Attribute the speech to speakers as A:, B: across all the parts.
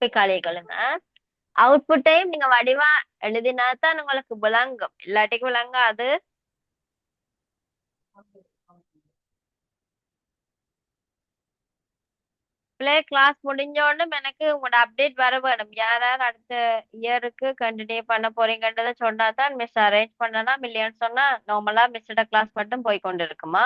A: பிக்காளிகளுங்க அவுட்புட்டையும் நீங்க வடிவா எழுதினா தான் உங்களுக்கு விளங்கும், இல்லாட்டிக்கு விளங்காது. பிள்ளை கிளாஸ் முடிஞ்ச உடனே எனக்கு உங்களோட அப்டேட் வர வேணும். யார் யார் அடுத்த இயருக்கு கண்டினியூ பண்ண போறீங்கன்றதை சொன்னா தான் மிஸ் அரேஞ்ச் பண்ணலாம். இல்லையான்னு சொன்னா நார்மலா மிஸ்ஸோட கிளாஸ் மட்டும் போய் கொண்டு இருக்குமா.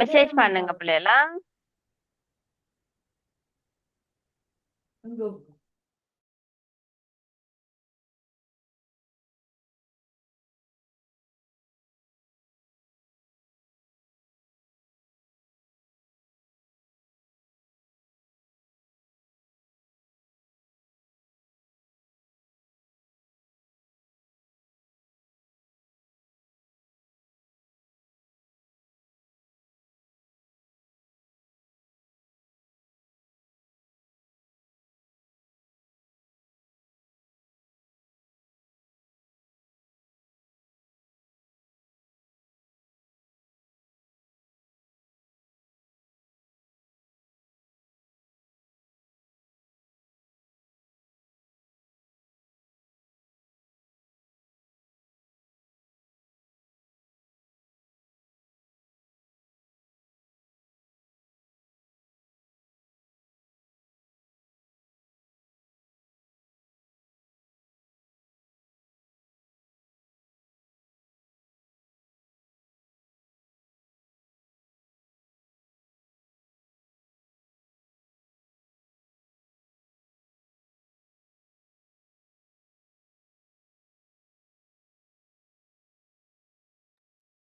A: மெசேஜ் பண்ணுங்க பிள்ளைலாம்.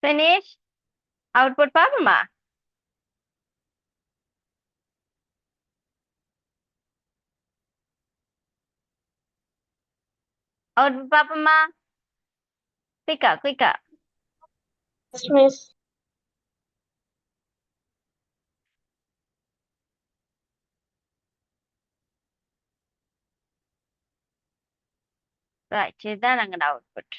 A: ஃபினிஷ். அவுட்புட் பாப்போமா. அவுட்புட் பாப்போமா. குயிக்கா குயிக்கா.
B: மிஸ்.
A: ரைட், இதுதான் நாங்க அவுட்புட்.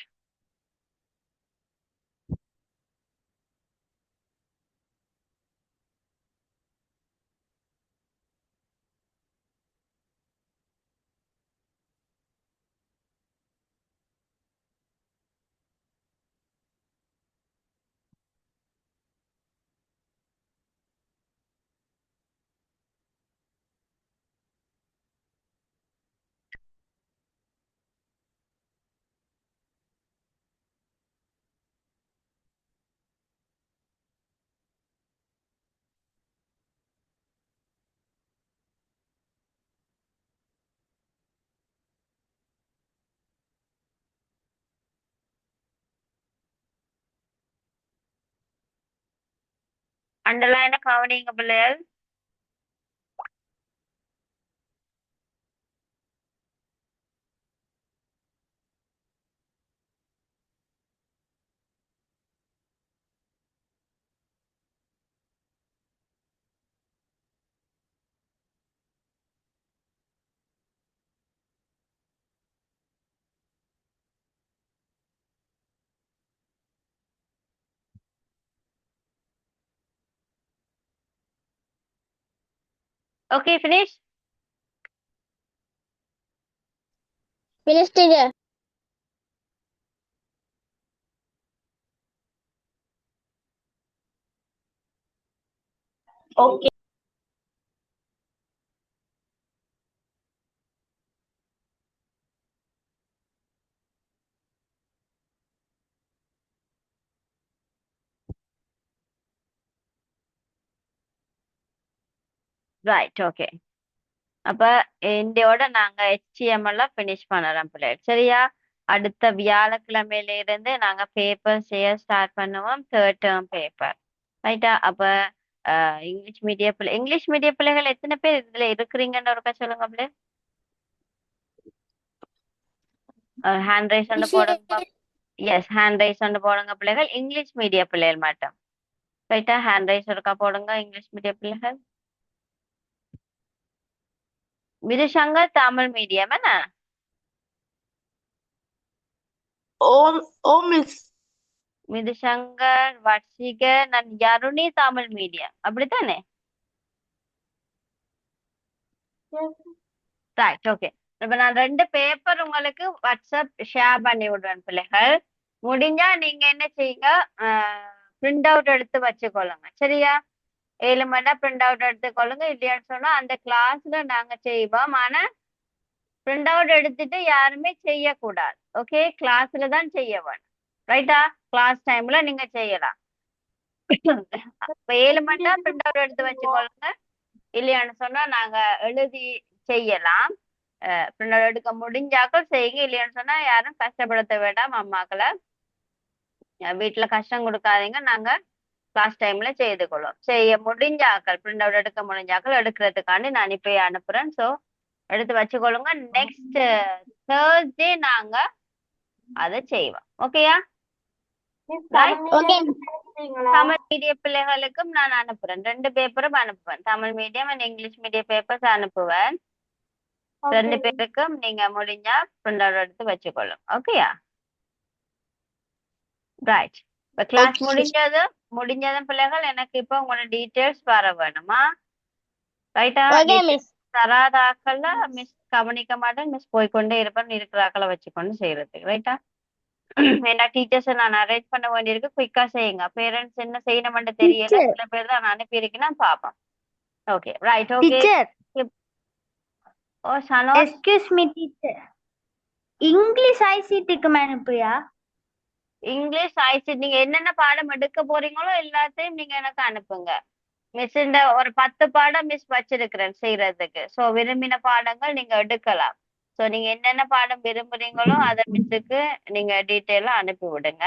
A: அண்டர்லைனை கவனிங்க பிள்ளைகள். Okay finish.
B: Finish teacher. Okay.
A: Right, okay. அப்ப இந்தியோட நாங்க HTML ஃபினிஷ் பண்ணலாம் பிள்ளைகள், சரியா. அடுத்த வியாழக்கிழமையில இருந்து நாங்க பேப்பர் செய்ய ஸ்டார்ட் பண்ணுவோம், தேர்ட் டேர்ம் பேப்பர். ரைட்டா. அப்ப இங்கிலீஷ் மீடிய பிள்ளைகள் எத்தனை பேர் இதுல இருக்கிறீங்கன்னு ஒருக்கா சொல்லுங்க பிள்ளை. ஹேண்ட் ரைஸ் ஒன்று போடுங்க. எஸ், ஹேண்ட் ரைஸ் ஒன்று போடுங்க பிள்ளைகள், இங்கிலீஷ் மீடிய பிள்ளைகள் மட்டும். ரைட்டா, ஹேண்ட் ரைஸ் ஒருக்கா போடுங்க இங்கிலீஷ் மீடிய பிள்ளைகள். விதுசங்கர் தமிழ் மீடியம் என்ன.
B: Oh, oh, miss.
A: மிதுசங்கர், வர்ஷிகர், நான் யருணி தமிழ் மீடியம் அப்படித்தானே? Right, okay. இப்ப நான் 2 பேப்பர் உங்களுக்கு வாட்ஸ்அப் ஷேர் பண்ணி விடுறேன் பிள்ளைகள். முடிஞ்சா நீங்க என்ன செய்யுங்க, பிரிண்ட் அவுட் எடுத்து வச்சுக்கொள்ளுங்க. சரியா? 7 மணி பிரிண்ட் அவுட் எடுத்துக்கொள்ளுங்க. இல்லையான்னு சொன்னா அந்த கிளாஸ்ல நாங்க செய்வோம். ஆனா பிரிண்ட் அவுட் எடுத்துட்டு யாருமே செய்யக்கூடாது. ஓகே, கிளாஸ்ல தான் செய்ய வேணும். ரைட்டா? கிளாஸ் டைம்ல நீங்க செய்யலாம். இப்ப 7 மணி பிரிண்ட் அவுட் எடுத்து வச்சுக்கொள்ளுங்க. இல்லையான்னு சொன்னா நாங்க எழுதி செய்யலாம். பிரிண்ட் அவுட் எடுக்க முடிஞ்சாக்கள் செய்யுங்க. இல்லையான்னு சொன்னா யாரும் கஷ்டப்படுத்த வேண்டாம் அம்மாக்களை. வீட்டுல கஷ்டம் கொடுக்காதீங்க. நாங்க கிளாஸ் டைம்ல செய்து கொள்வோம். செய்ய முடிஞ்சாக்கள், பிரிண்ட் அவுட் எடுக்க முடிஞ்சாக்கள் எடுக்கிறதுக்காண்டி நான் இப்ப அனுப்புறேன். ஸோ எடுத்து வச்சுக்கொள்ளுங்க. நெக்ஸ்ட் தேர்ஸ்டே நாங்க அதை செய்வோம். ஓகேயா?
B: Okay.
A: தமிழ் மீடிய பிள்ளைகளுக்கும் நான் அனுப்புறேன். 2 பேப்பரும் அனுப்புவேன். Tamil medium and English medium papers அனுப்புவேன். 2 பேருக்கும் நீங்க முடிஞ்சா பிரிண்ட் அவுட் எடுத்து வச்சுக்கொள்ளும். ஓகேயா? ரைட். இப்ப கிளாஸ் முடிஞ்சதும் பிள்ளைகள் எனக்கு இப்ப உங்களோட டீட்டெயில்ஸ் வர வேணுமா? ரைட்டா?
B: Okay, miss.
A: தராதாக்கள்ல மிஸ் கவனிக்க மாட்டேன். மிஸ் போய்கொண்டே இருப்பேன். இருக்கிறாக்களை வச்சுக்கொண்டு செய்யறதுக்கு. ரைட்டா? ஏன்னா டீச்சர்ஸ் நான் அரேஞ்ச் பண்ண வேண்டியிருக்கு. குயிக்கா செய்யுங்க. பேரண்ட்ஸ் என்ன செய்யணும்னு தெரியல.
B: Teacher.
A: சில பேர் தான் நான் அனுப்பியிருக்கேன்னா பாப்போம். Okay, right, okay.
C: Teacher,
A: oh சனோஸ்,
C: excuse me, teacher. English ICT-க்கு அனுப்புறியா?
A: இங்கிலீஷ் ஆயிடுச்சு. நீங்க என்னென்ன பாடம் எடுக்க போறீங்களோ எல்லாத்தையும் நீங்க எனக்கு அனுப்புங்க. மிஸ் ஒரு 10 பாடம் மிஸ் வச்சிருக்கிறேன் செய்யறதுக்கு. ஸோ விரும்பின பாடங்கள் நீங்க எடுக்கலாம். ஸோ நீங்க என்னென்ன பாடம் விரும்புறீங்களோ அதை மிஸ்ஸுக்கு நீங்க டீட்டெயிலா அனுப்பி விடுங்க.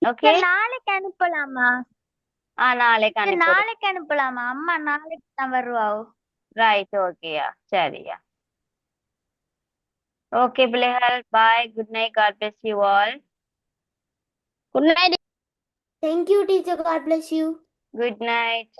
A: ஓகே,
C: நாளைக்கு அனுப்பலாமா?
A: நாளைக்கு அனுப்பி
C: நாளைக்கு அனுப்பலாமா? அம்மா நாளைக்கு தான் வருவாவோ.
A: ரைட், ஓகேயா, சரியா. ஓகே பிள்ளைகள், bye, good night, God bless you all.
B: Good night.
C: Thank you, teacher. God bless you.
A: Good night.